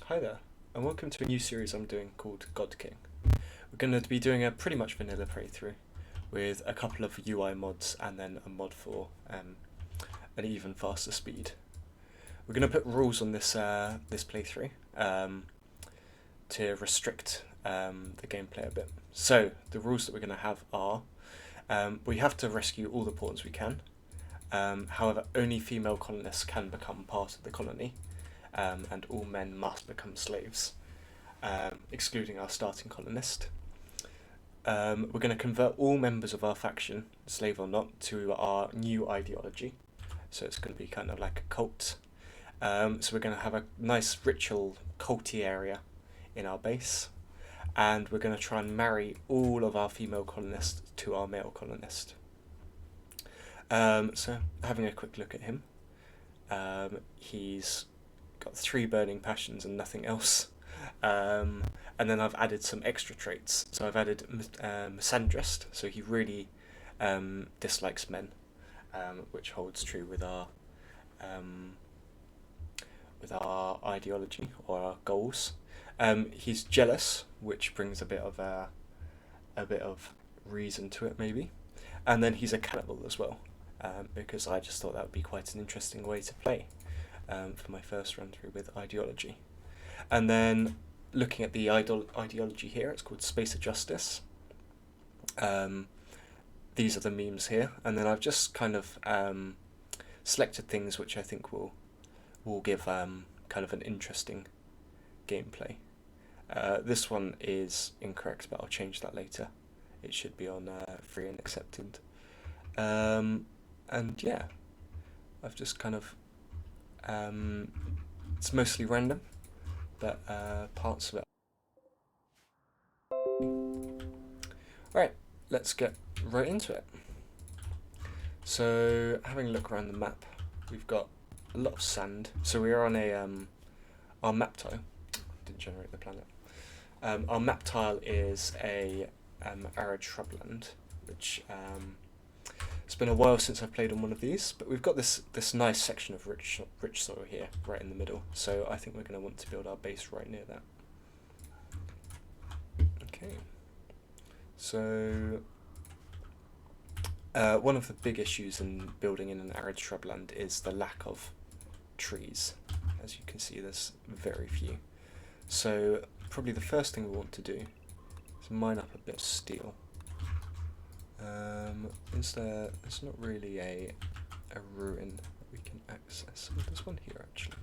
Hi there, and welcome to a new series I'm doing called God King. We're going to be doing a pretty much vanilla playthrough with a couple of UI mods and then a mod for an even faster speed. We're going to put rules on this playthrough to restrict the gameplay a bit. So the rules that we're going to have are we have to rescue all the pawns we can. However, only female colonists can become part of the colony. And all men must become slaves, excluding our starting colonist. We're going to convert all members of our faction, slave or not, to our new ideology. So it's going to be kind of like a cult. So we're going to have a nice ritual culty area in our base. And we're going to try and marry all of our female colonists to our male colonist. So having a quick look at him, he's got 3 burning passions and nothing else. And then I've added some extra traits. So I've added misandrist, so he really dislikes men, which holds true with our ideology or our goals. He's jealous, which brings a bit of reason to it maybe. And then he's a cannibal as well, because I just thought that would be quite an interesting way to play. For my first run through with ideology. And then looking at the ideology here, it's called Space of Justice. These are the memes here, and then I've just kind of selected things which I think will give kind of an interesting gameplay. This one is incorrect, but I'll change that later. It should be on free and accepted. And yeah, I've just kind of it's mostly random, but parts of it. Right, let's get right into it. So, having a look around the map, we've got a lot of sand. So we are on our map tile. Didn't generate the planet. Our map tile is a arid shrubland, which it's been a while since I've played on one of these, but we've got this nice section of rich soil here, right in the middle. So I think we're going to want to build our base right near that. Okay. So one of the big issues in building in an arid shrubland is the lack of trees. As you can see, there's very few. So probably the first thing we want to do is mine up a bit of steel. There's not really a ruin that we can access. Oh, there's one here actually.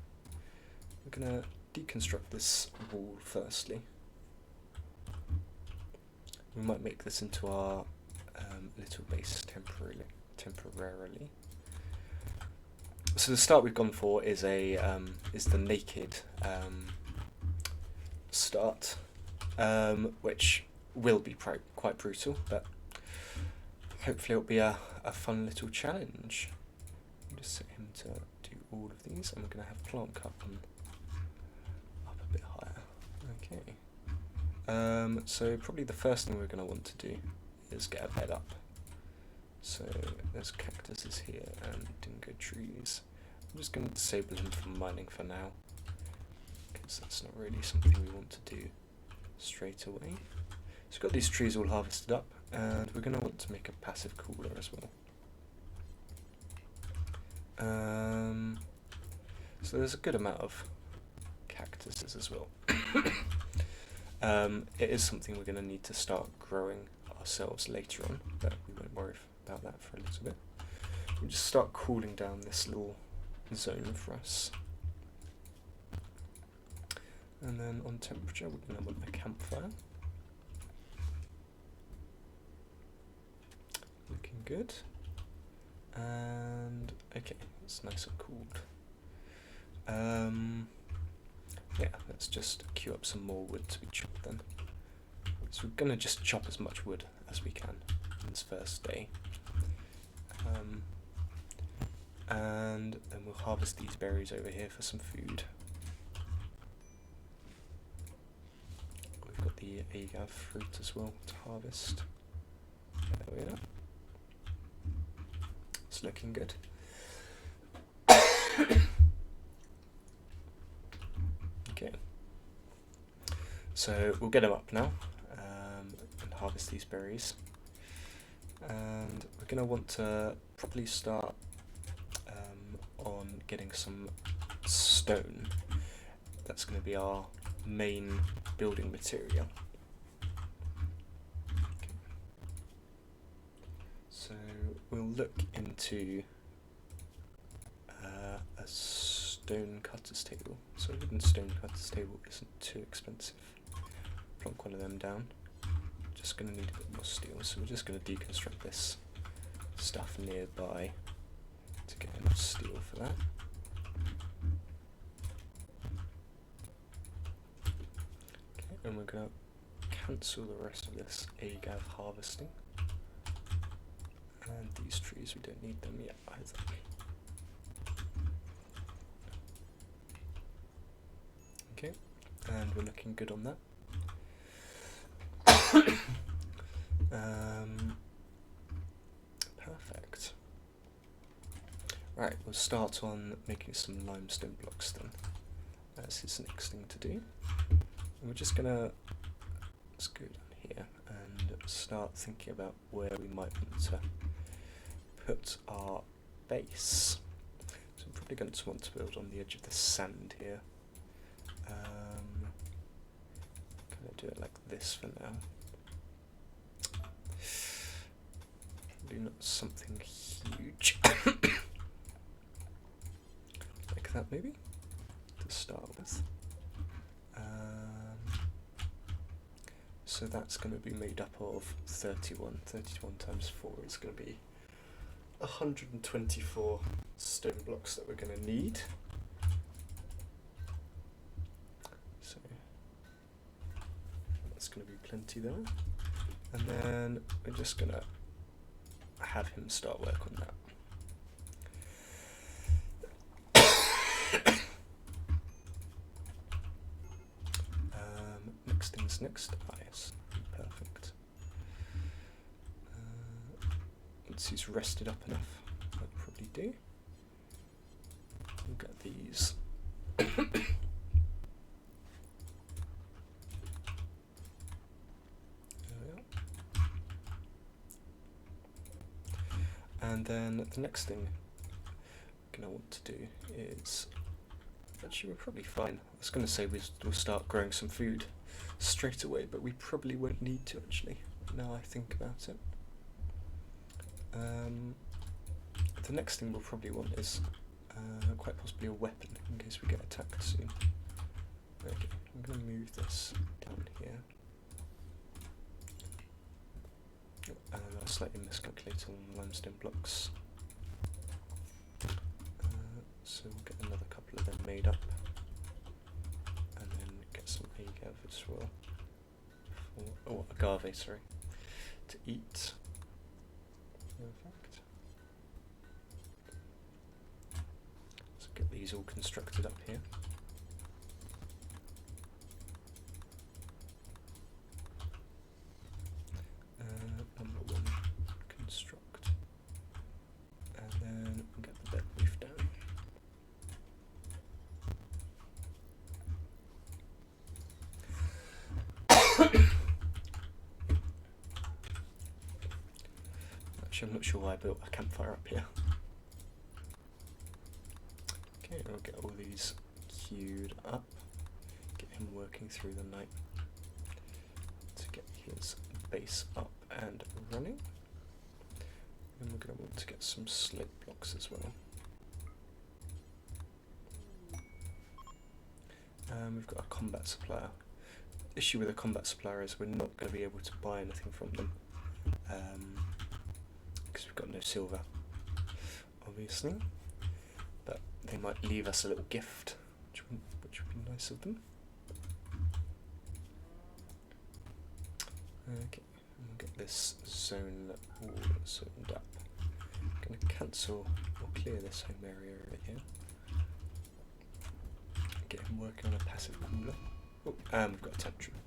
We're going to deconstruct this wall firstly. We might make this into our little base temporarily. So the start we've gone for is the naked start, which will be quite brutal, but hopefully it'll be a fun little challenge. I'll just set him to do all of these, and we're going to have plant cut them up a bit higher. Okay. So probably the first thing we're going to want to do is get a bed up. So there's cactuses here and dingo trees. I'm just going to disable him from mining for now, because that's not really something we want to do straight away. So we've got these trees all harvested up, and we're going to want to make a passive cooler as well. So there's a good amount of cactuses as well. It is something we're going to need to start growing ourselves later on, but we won't worry about that for a little bit. We'll just start cooling down this little zone for us. And then on temperature, we're going to want a campfire. Looking good. And okay, it's nice and cooled. Yeah, let's just queue up some more wood to be chopped then. So we're going to just chop as much wood as we can on this first day. And then we'll harvest these berries over here for some food. We've got the agave fruit as well to harvest. There we are. It's looking good. Okay. So we'll get him up now and harvest these berries. And we're going to want to probably start on getting some stone. That's going to be our main building material. Okay. So we'll look into a stone cutter's table. So a wooden stone cutter's table isn't too expensive. Plonk one of them down. Just going to need a bit more steel, so we're just going to deconstruct this stuff nearby to get enough steel for that. Okay, and we're going to cancel the rest of this AGAV harvesting. And these trees, we don't need them yet either. Okay, and we're looking good on that. Perfect. Right, we'll start on making some limestone blocks then. That's his next thing to do. And we're just gonna, let's go down here and start thinking about where we might want to put our base. So I'm probably going to want to build on the edge of the sand here. Gonna do it like this for now. Do not something huge. Like that maybe, to start with. So that's going to be made up of 31. 31 times 4 is going to be 124 stone blocks that we're going to need. So that's going to be plenty there. And then we're just going to have him start work on that. Next thing's next. Ah, yes, perfect. Once he's rested up enough, I'll probably do. We'll get these. There we are. And then the next thing I'm going to want to do is, actually we're probably fine. I was going to say we'll start growing some food straight away, but we probably won't need to actually, now I think about it. The next thing we'll probably want is quite possibly a weapon in case we get attacked soon. Okay, I'm going to move this down here. And I slightly miscalculated on limestone blocks. So we'll get another couple of them made up. And then get some agave as well. Oh, agave, sorry. To eat. Perfect. So get these all constructed up here. Number 1, construct. And then we'll get the bed roof down. Actually, I'm not sure why I built a campfire up here. Okay, I'll get all these queued up. Get him working through the night to get his base up and running. And we're going to want to get some slate blocks as well. We've got a combat supplier. Issue with a combat supplier is we're not going to be able to buy anything from them because we've got no silver, obviously. But they might leave us a little gift, which would be nice of them. Okay, and we'll get this zone all zoned up. I'm going to cancel or clear this home area over here. Get him working on a passive cooler. Oh, and we've got a tantrum.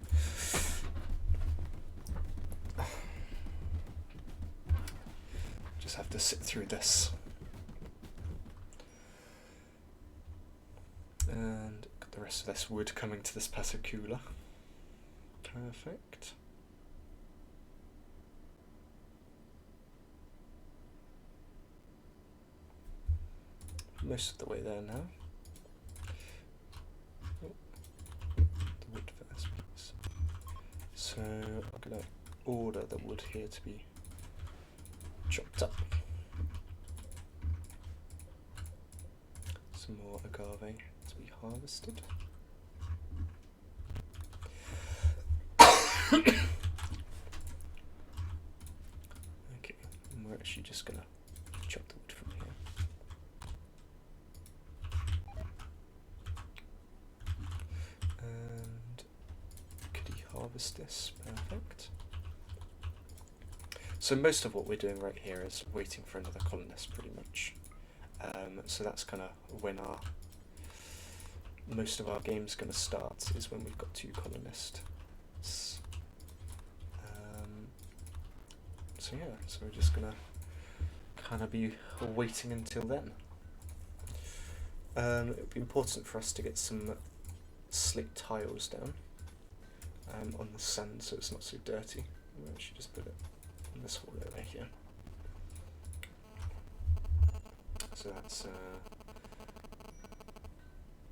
Just have to sit through this. And got the rest of this wood coming to this passive cooler. Perfect. Most of the way there now. Oh, the wood first, please. So I'm going to order the wood here to be chopped up. Some more agave to be harvested. Okay, and we're actually just going to chop the wood from here. And could he harvest this? Perfect. So most of what we're doing right here is waiting for another colonist, pretty much. So that's kind of when most of our game's going to start, is when we've got 2 colonists. So yeah, so we're just going to kind of be waiting until then. It would be important for us to get some slate tiles down on the sand so it's not so dirty. We'll actually just put it in this hole over here. So that's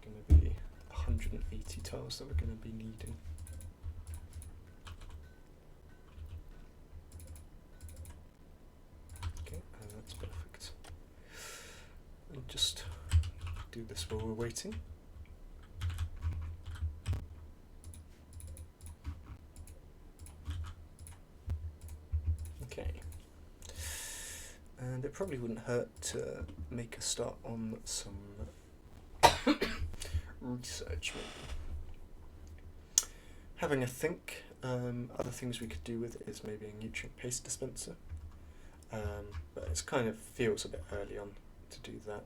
going to be 180 tiles that we're going to be needing. Okay, that's perfect. And just do this while we're waiting. Okay. And it probably wouldn't hurt to make a start on some research, maybe. Having a think, other things we could do with it is maybe a nutrient paste dispenser, but it kind of feels a bit early on to do that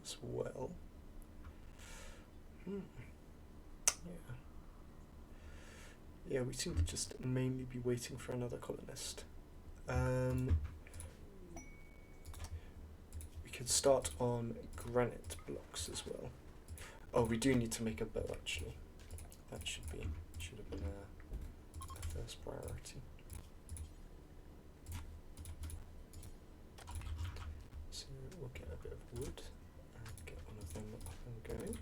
as well. Yeah, we seem to just mainly be waiting for another colonist. We could start on granite blocks as well. Oh, we do need to make a bow actually. That should have been a first priority. So we'll get a bit of wood and get one of them up and going.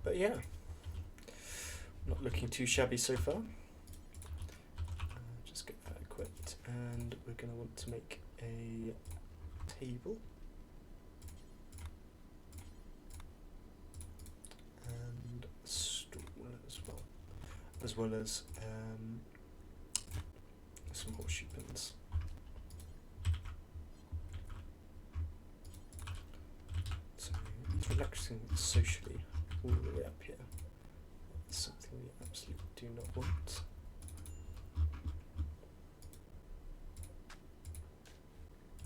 But yeah, not looking too shabby so far. Just get that equipped, and we're going to want to make a table and a stool as well as some horseshoe pins. So it's relaxing socially all the way up here. That's something we absolutely do not want.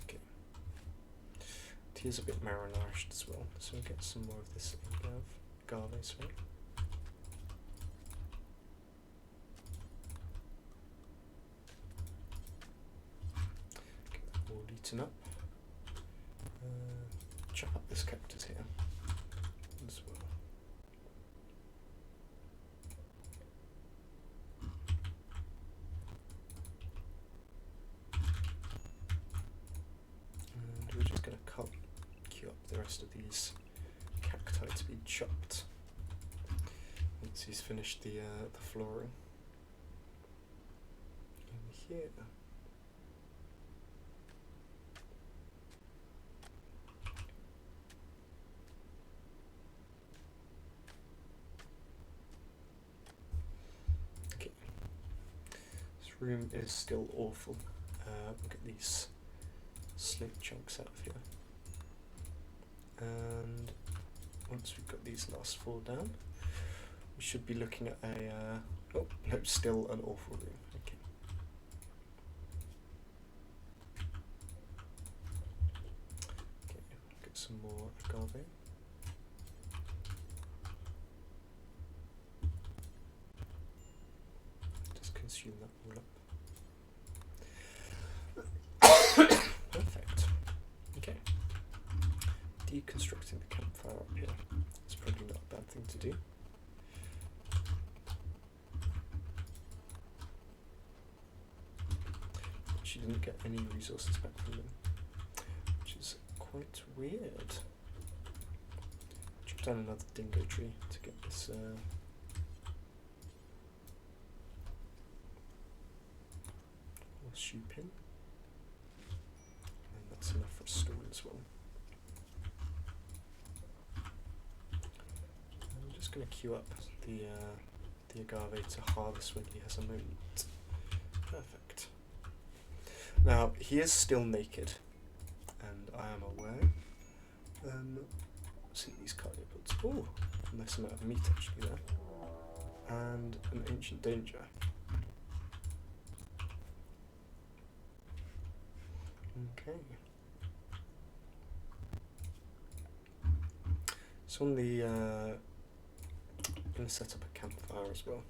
Okay. Tea's a bit marinourished as well, so we'll get some more of this agave, sorry. Get that all eaten up. Chop up this cactus here as well. And we're just going to queue up the rest of these cacti to be chopped once he's finished the flooring in here. Room is still awful. We'll get these slate chunks out of here, and once we've got these last 4 down, we should be looking at a oh no, still an awful room. Okay. Okay, get some more agave. Consume that all up. Perfect. Okay. deconstructing the campfire up here. It's probably not a bad thing to do. She didn't get any resources back from them, which is quite weird. Chop down another dingo tree to get this horseshoe pin, and that's enough for a stall as well. I'm just going to queue up the agave to harvest when he has a moment. Perfect. Now he is still naked, and I am aware. See these cardiopods. Oh, nice amount of meat actually there, and an ancient danger. Okay. So on the I'm going to set up a campfire as well.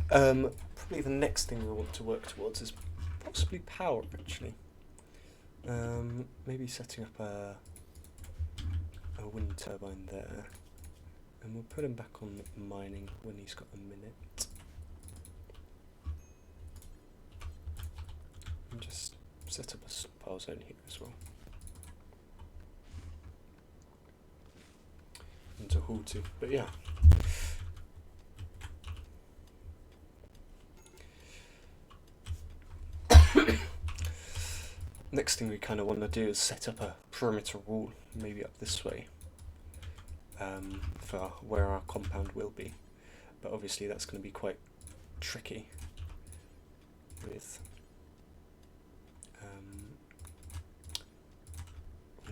Probably the next thing we want to work towards is possibly power actually. Maybe setting up a wind turbine there, and we'll put him back on mining when he's got a minute. And just set up a stockpile zone here as well. And to haul to, but yeah. Next thing we kind of want to do is set up a perimeter wall, maybe up this way, for where our compound will be. But obviously that's going to be quite tricky with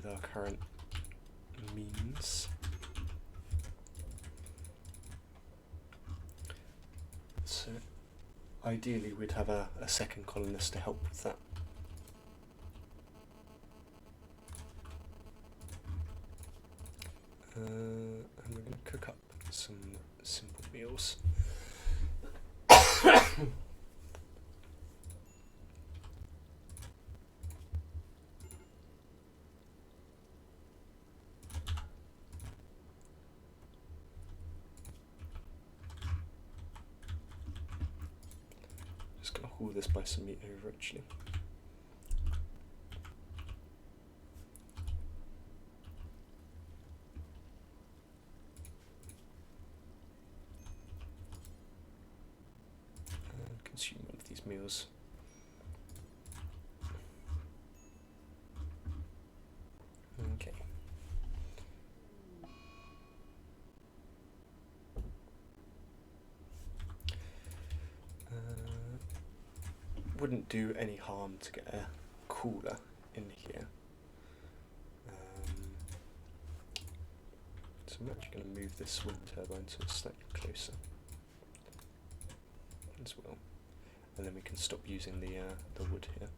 our current means. So ideally we'd have a second colonist to help with that. And we're going to cook up some simple meals. Just going to haul this by some meat over actually. Consume one of these meals. Okay. Wouldn't do any harm to get a cooler in here. So I'm actually going to move this wind turbine so it's slightly closer as well. And then we can stop using the wood here.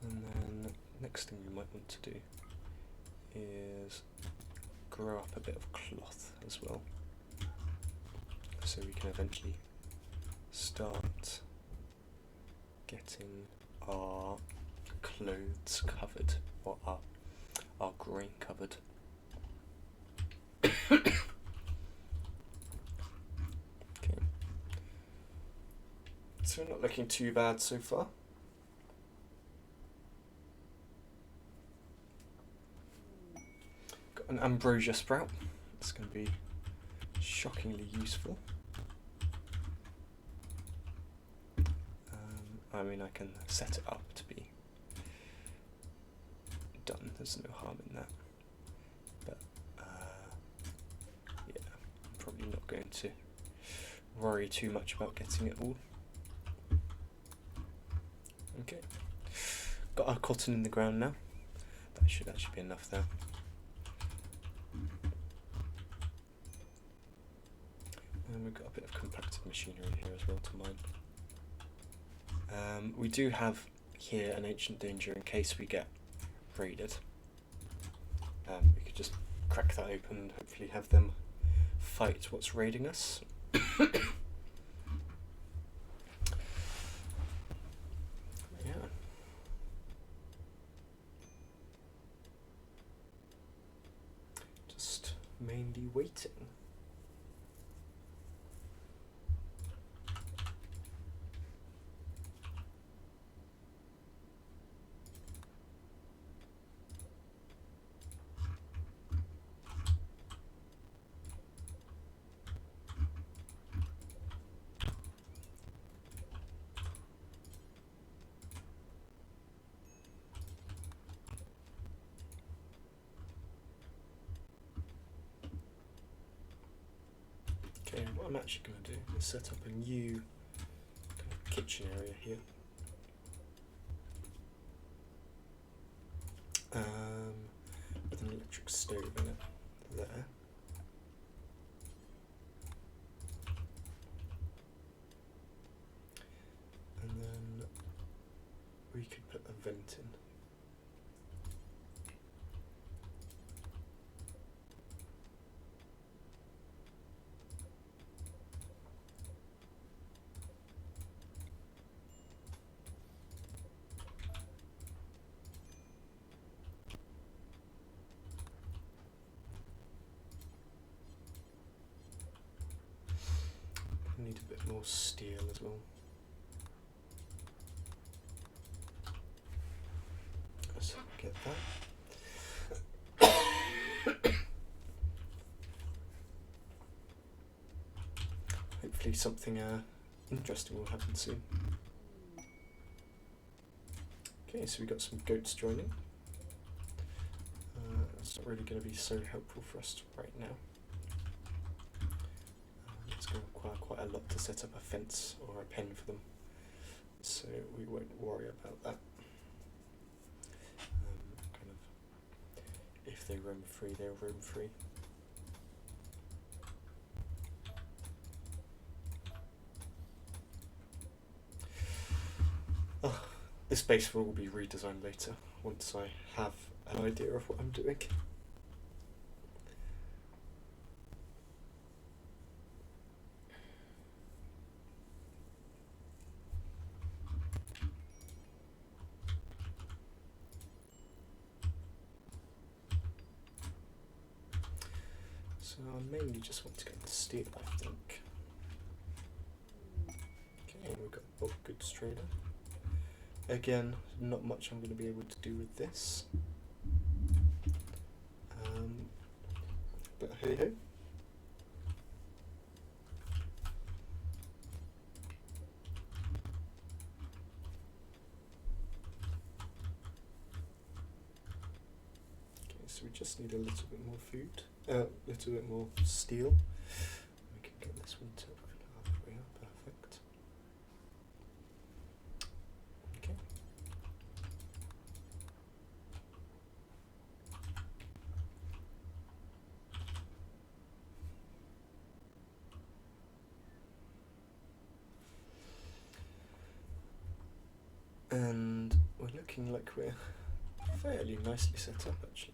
And then next thing we might want to do is grow up a bit of cloth as well, so we can eventually start getting our clothes covered, or our grain covered. Okay. So not looking too bad so far. Got an ambrosia sprout. It's going to be shockingly useful. I mean, I can set it up to be done, there's no harm in that, but yeah, I'm probably not going to worry too much about getting it all. Okay, got our cotton in the ground now, that should actually be enough there. And we've got a bit of compacted machinery here as well to mine. We do have here an ancient danger in case we get raided. We could just crack that open and hopefully have them fight what's raiding us. Yeah. Just mainly waiting. Okay, what I'm actually going to do is set up a new kind of kitchen area here. With an electric stove in it there. And then we could put a vent in. Need a bit more steel as well. Let's get that. Hopefully something interesting will happen soon. Okay, so we got some goats joining. It's not really going to be so helpful for us right now. It's going to require quite a lot to set up a fence or a pen for them, so we won't worry about that. Kind of, if they roam free, they'll roam free. Oh, this base will all be redesigned later once I have an idea of what I'm doing. So I mainly just want to get the steel, I think. Okay, we've got bulk goods trader. Again, not much I'm going to be able to do with this. But hey ho. Okay, so we just need a little bit more food. A little bit more steel. We can get this one to halfway up, perfect. Okay. And we're looking like we're fairly nicely set up actually.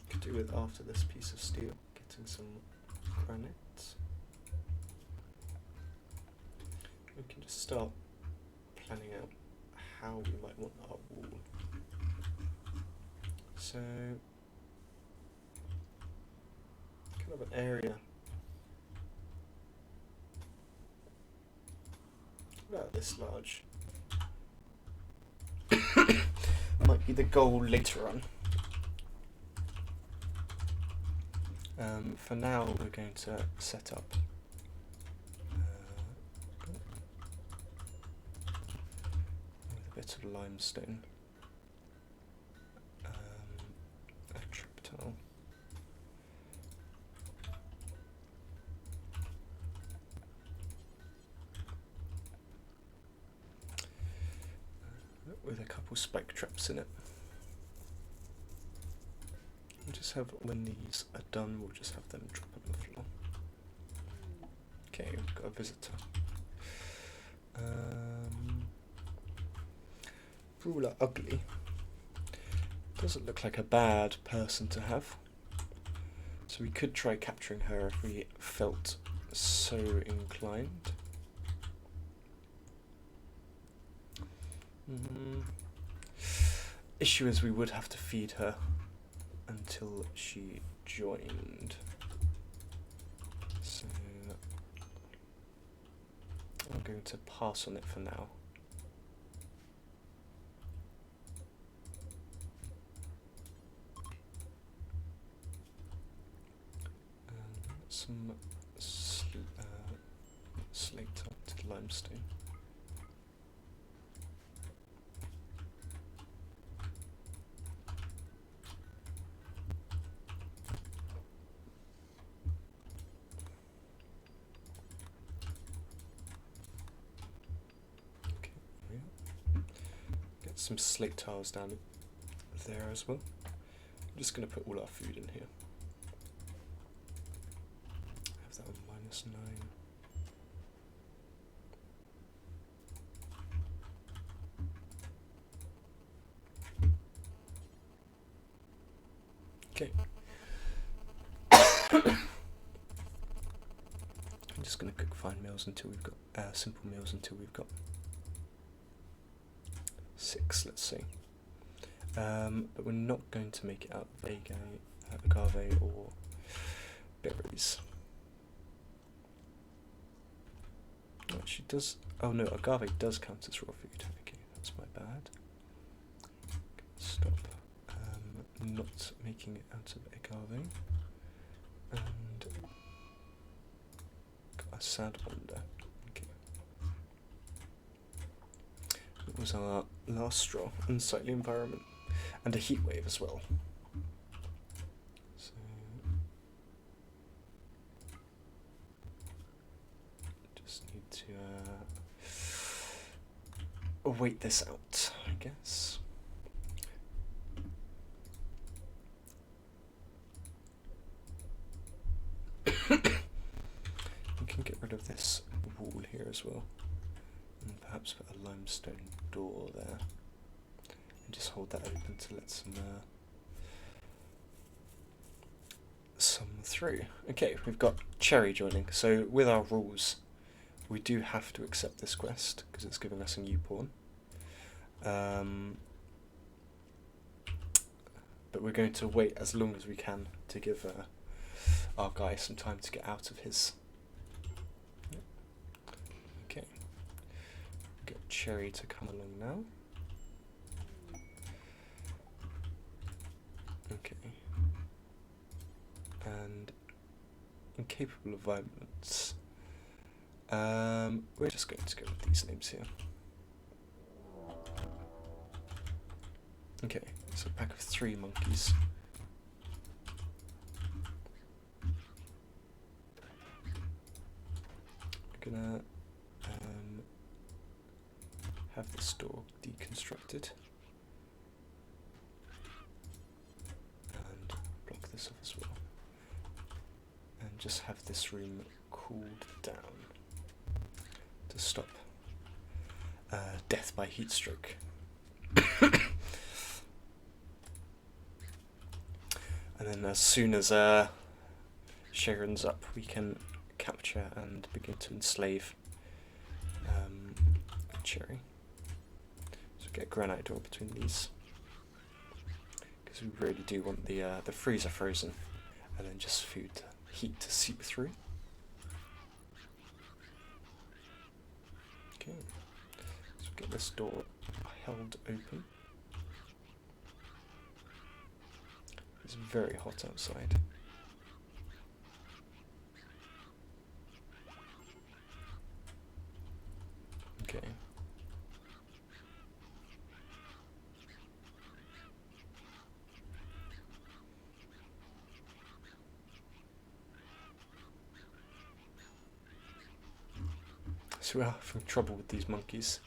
Could do with after this piece of steel, getting some granite. We can just start planning out how we might want our wall. So, kind of an area about this large might be the goal later on. For now, we're going to set up with a bit of limestone, a triptile, with a couple spike traps in it. We'll just have, when these are done, we'll just have them drop on the floor. Okay, we've got a visitor. Ruler Ugly. Doesn't look like a bad person to have. So we could try capturing her if we felt so inclined. Issue is we would have to feed her until she joined. So I'm going to pass on it for now. Some slate to limestone. Okay, get some slate tiles down there as well. I'm just going to put all our food in here. Have that on -9. Okay. I'm just going to cook fine meals until we've got simple meals until we've got 6, let's see. But we're not going to make it out of agave or berries. Oh, she does. Oh no, agave does count as raw food. Okay, that's my bad. Stop. Not making it out of agave. And got a sad wonder. Okay. That was our last straw. Unsightly environment. And a heat wave as well. So just need to wait this out, I guess. We can get rid of this wall here as well, and perhaps put a limestone door there, and just hold that open to let some through. Okay, we've got Cherry joining. So with our rules, we do have to accept this quest because it's giving us a new pawn. But we're going to wait as long as we can to give our guy some time to get out of his. Okay, get Cherry to come along now. Okay, and incapable of violence. We're just going to go with these names here. Okay, so a pack of 3 monkeys. We're gonna have this door deconstructed and block this off as well, and just have this room cooled down to stop death by heat stroke. And then as soon as Sharon's up, we can capture and begin to enslave Cherry. So get a granite door between these, because we really do want the freezer frozen, and then just food heat to seep through. Okay, so get this door held open. It's very hot outside. Okay. So we're having trouble with these monkeys.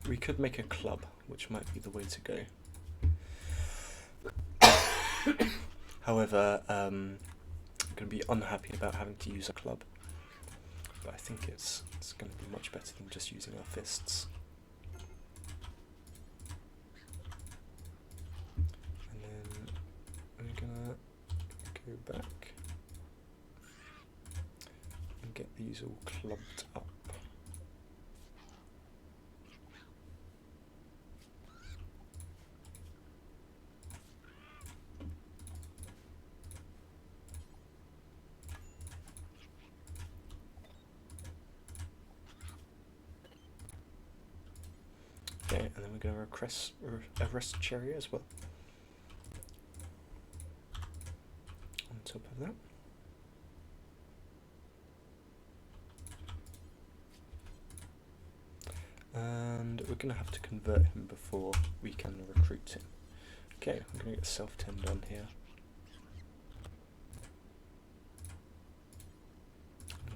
We could make a club, which might be the way to go. However, I'm going to be unhappy about having to use a club, but I think it's going to be much better than just using our fists. back and get these all clubbed up. Okay, and then we're going to arrest Cherry as well. On top of that. And we're going to have to convert him before we can recruit him. Okay, I'm going to get self-tend on here.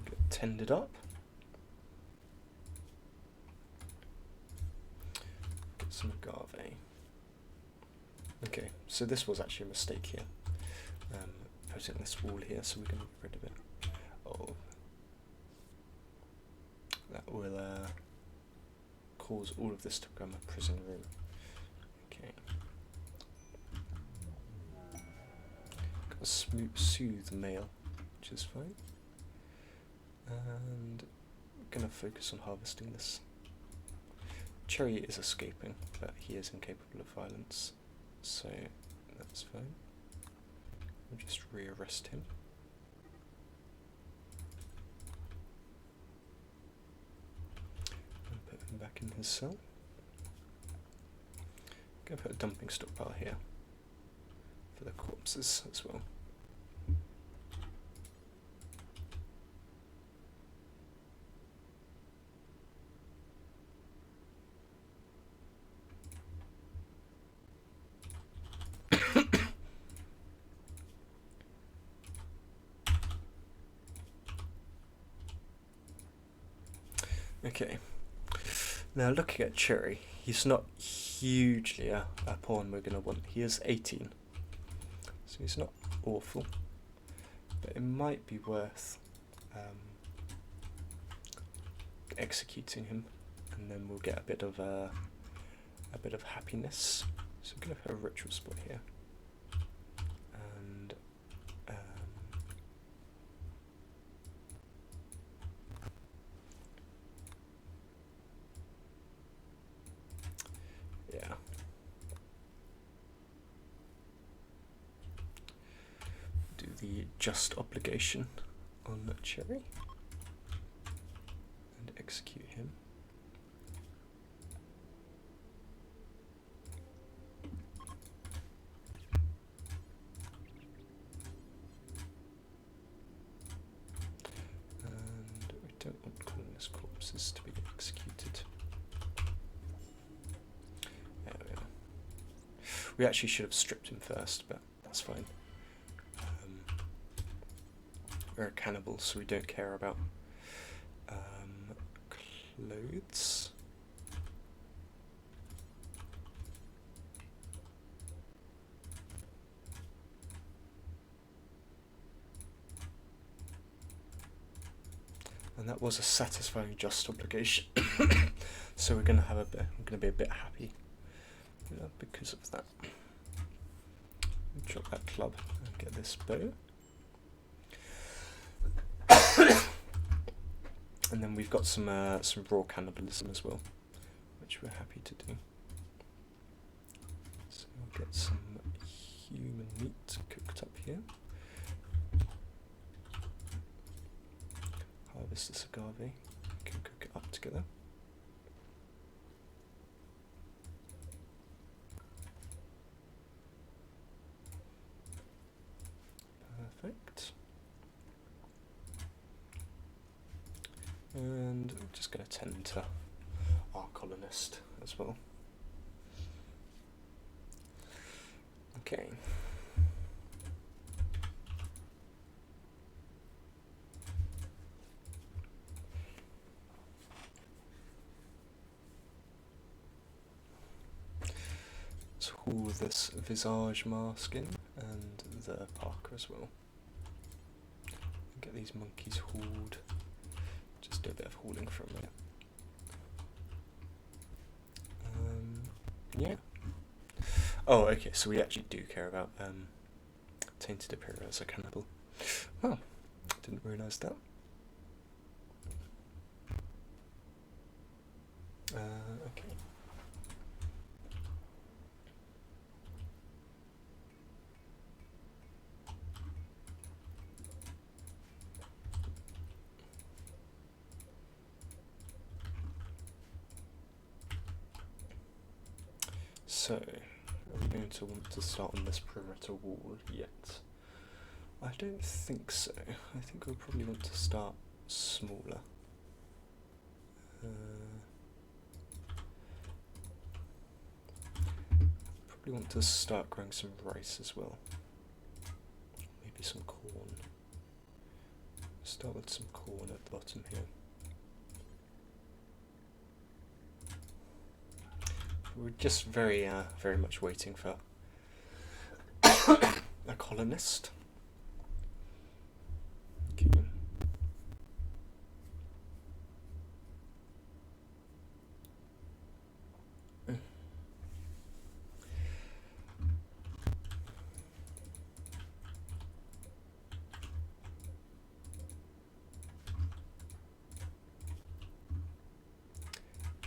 Get tended up. Get some agave. Okay, so this was actually a mistake here. Putting this wall here, so we're going to get rid of it. Oh, that will cause all of this to become a prison room. Okay. Got a soothe male, which is fine. And we're going to focus on harvesting this. Cherry is escaping, but he is incapable of violence, so that's fine. We'll just re-arrest him. And put him back in his cell. Go put a dumping stockpile here for the corpses as well. Okay, now looking at Cherry, he's not hugely a pawn we're going to want. He is 18, so he's not awful, but it might be worth executing him, and then we'll get a bit of happiness. So I'm going to put a ritual spot here, and yeah. Do the just obligation on Cherry and execute him. And we don't want colonist corpses to be executed. There we are. We actually should have stripped him first, but that's fine. We're a cannibal, so we don't care about clothes. And that was a satisfying just obligation. So we're gonna have a bit. I'm gonna be a bit happy because of that. Drop that club and get this bow. And then we've got some raw cannibalism as well, which we're happy to do. So we'll get some human meat cooked up here. Harvest this agave. We can cook it up together. Perfect. And I'm just going to tend to our colonist as well. Okay. Let's haul this visage mask in and the parka as well. Get these monkeys hauled. Just do a bit of hauling for a minute. Yeah. Oh, okay, so we actually do care about Tainted Imperial as a cannibal. Oh, didn't realise that. Okay. So, are we going to want to start on this perimeter wall yet? I don't think so. I think we'll probably want to start smaller. Probably want to start growing some rice as well. Maybe some corn. Start with some corn at the bottom here. We're just very much waiting for a colonist. Okay.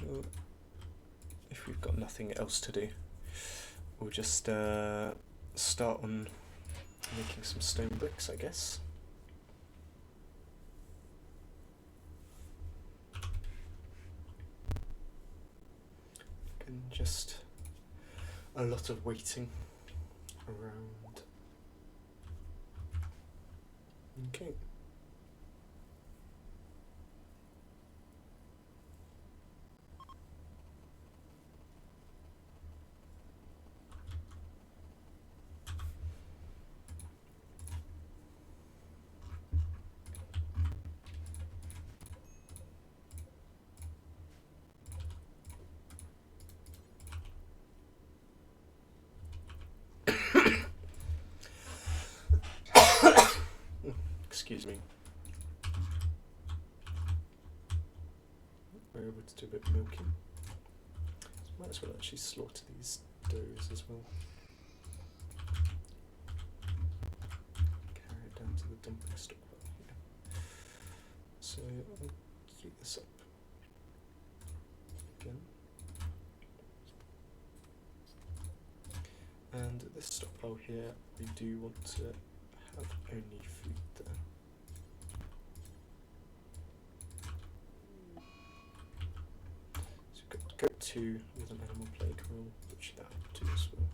Well, if we've got nothing else to do, we'll just start on making some stone bricks, I guess. And just a lot of waiting around. Okay. Excuse me. We're able to do a bit of milking. So might as well actually slaughter these does as well. Carry it down to the dumping stockpile here. So I'll keep this up again. And at this stockpile here, we do want to have only food there. So we've got goat 2 with an animal plague, we'll butcher that up too as well.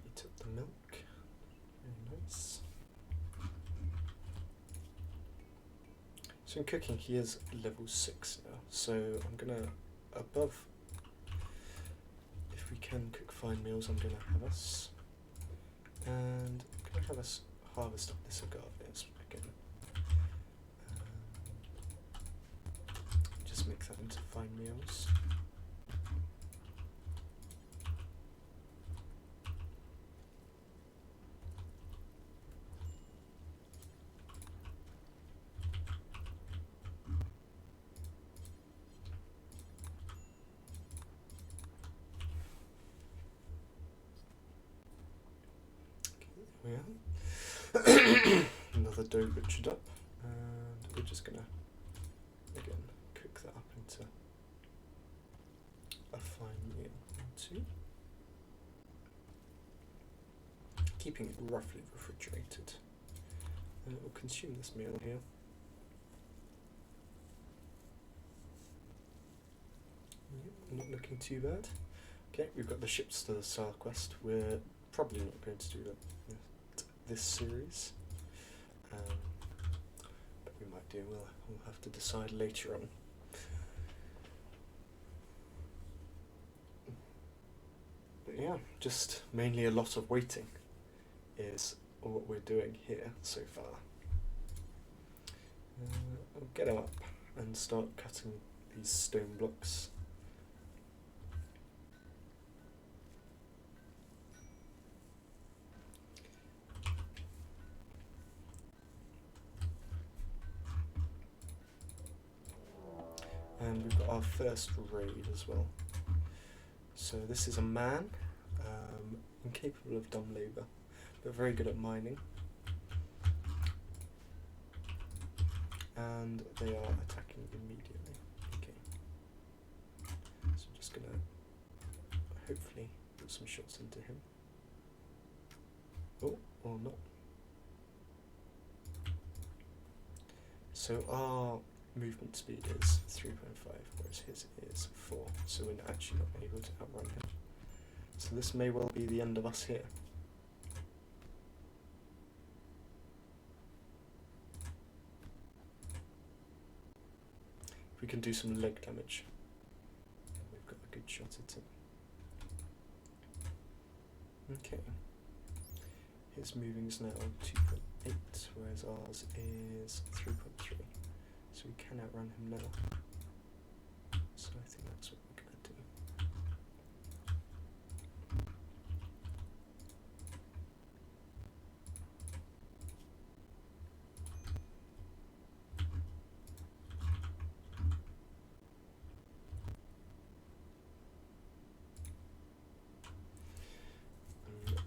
Eat up the milk, very nice. So in cooking he is level 6 now, so I'm gonna, above, if we can cook fine meals, I'm gonna have us, and I'm gonna have us harvest up this agave again. Just make that into fine meals. Another dough butchered up, and we're just gonna again cook that up into a fine meal or two, keeping it roughly refrigerated, and it will consume this meal here. Yep, not looking too bad. Okay, we've got the ships to the Star Quest. We're probably not going to do that this series, but we might do. We'll have to decide later on. But yeah, just mainly a lot of waiting is what we're doing here so far. I'll get up and start cutting these stone blocks. And we've got our first raid as well. So this is a man, incapable of dumb labour, but very good at mining. And they are attacking immediately. Okay. So I'm just gonna hopefully put some shots into him. Oh, or not. So our movement speed is 3.5, whereas his is 4, so we're actually not able to outrun him. So this may well be the end of us here. We can do some leg damage. We've got a good shot at him. Okay. His moving is now 2.8, whereas ours is 3.3. So we can outrun him now. So I think that's what we're going to do.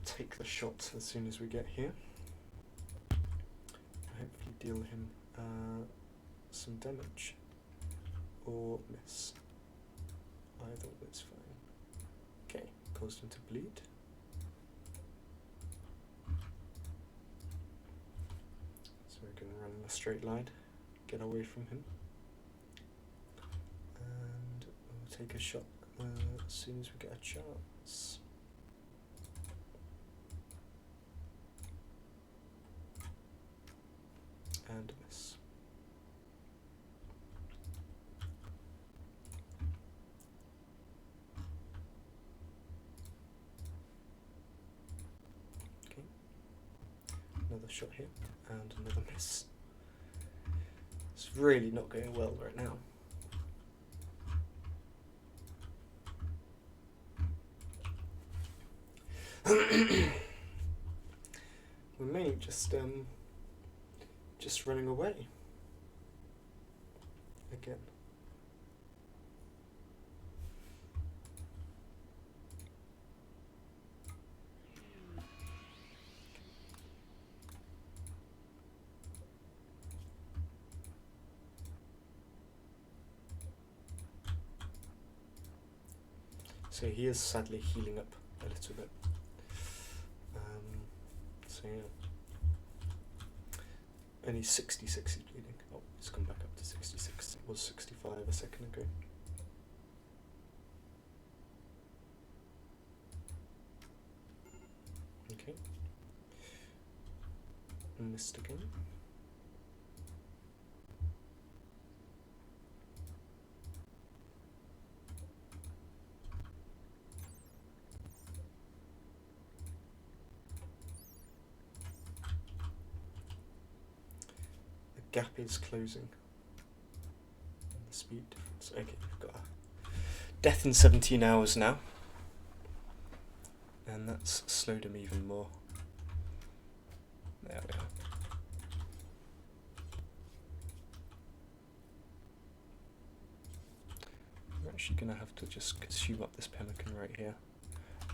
Take the shot as soon as we get here. Hopefully deal him some damage or miss. Either is fine. Okay, caused him to bleed. So we're going to run in a straight line, get away from him, and we'll take a shot as soon as we get a chance. And miss. Okay. Another shot here and another miss. It's really not going well right now. We may just running away again. So he is sadly healing up a little bit. So yeah. Only 66 is bleeding. Oh, it's come back up to 66. It was 65 a second ago. Okay. Missed again. Gap is closing. The speed difference. Okay, we've got a death in 17 hours now. And that's slowed him even more. There we are. We're actually going to have to just consume up this pemmican right here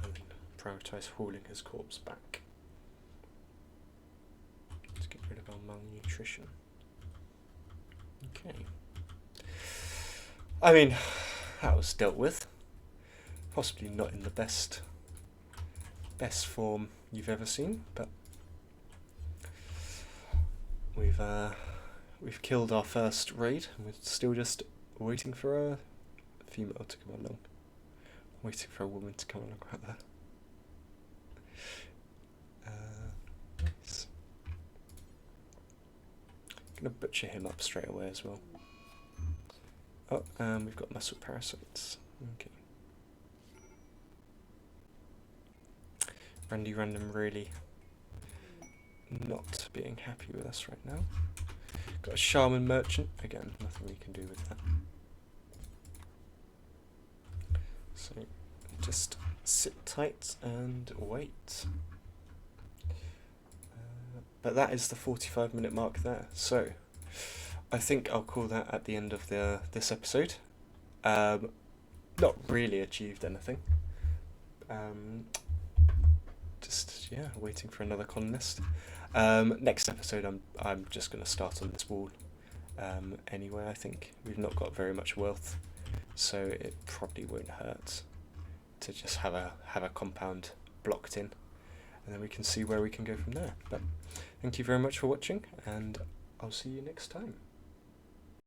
and prioritise hauling his corpse back to get rid of our malnutrition. Okay. I mean, that was dealt with. Possibly not in the best form you've ever seen, but we've killed our first raid, and we're still just waiting for a female to come along. Waiting for a woman to come along, rather. Nice. Gonna butcher him up straight away as well. Oh, we've got muscle parasites. Okay. Randy Random really not being happy with us right now. Got a Shaman Merchant. Again, nothing we can do with that. So just sit tight and wait. But that is the 45-minute mark there. So I think I'll call that at the end of this episode. Not really achieved anything. Um, just yeah, waiting for another colonist. Next episode, I'm just gonna start on this wall. Anyway, I think we've not got very much wealth, so it probably won't hurt to just have a compound blocked in, and then we can see where we can go from there. But thank you very much for watching, and I'll see you next time.